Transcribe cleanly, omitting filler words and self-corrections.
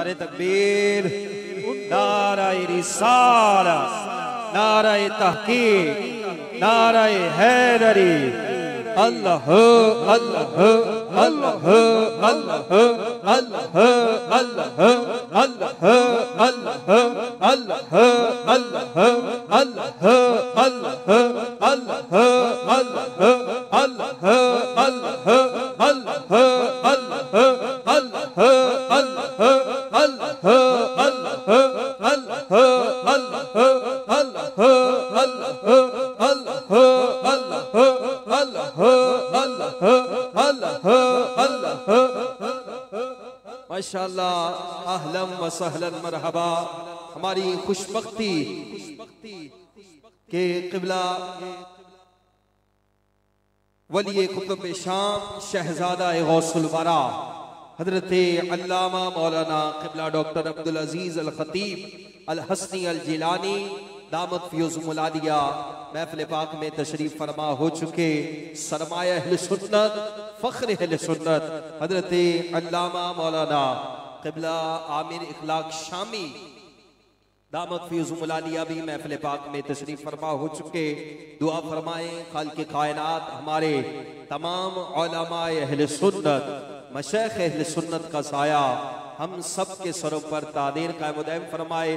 नारे तकबीर, नाराए रिसालत, नाराए तहकीक, नाराए हैदरी। अल्लाह अल्लाह अल्लाह अल्लाह अल्लाह अल्लाह अल्लाह अल्लाह अल्लाह अल्लाह अल्लाह अल्लाह माशाअल्लाह, अहलन व सहलन मरहबा। हमारी खुशबख्ती के क़िबला वली कुतुब शाम शहजादा गौसुल वरा हजरत अल्लामा मौलाना क़िबला डॉक्टर अब्दुल अजीज अल खतीब अल हसनी अल जिलानी दामत फ्यूज़ मुलादिया महफिल पाक में तशरीफ फरमा हो चुके सरमाया अहले सुन्नत, फ़ख्र अहले सुन्नत हजरत अल्लामा मौलाना क़िबला आमिर इखलाक शामी दामत फ्यूज़ मुलादिया भी महफिल पाक में तशरीफ फरमा हो चुके। दुआ फरमाएं खालिक़ कायनात हमारे तमाम उलमाए अहले सुन्नत, मशाइख़ अहले सुन्नत का साया हम सब के सरों पर तादीर कायम दायम फरमाए।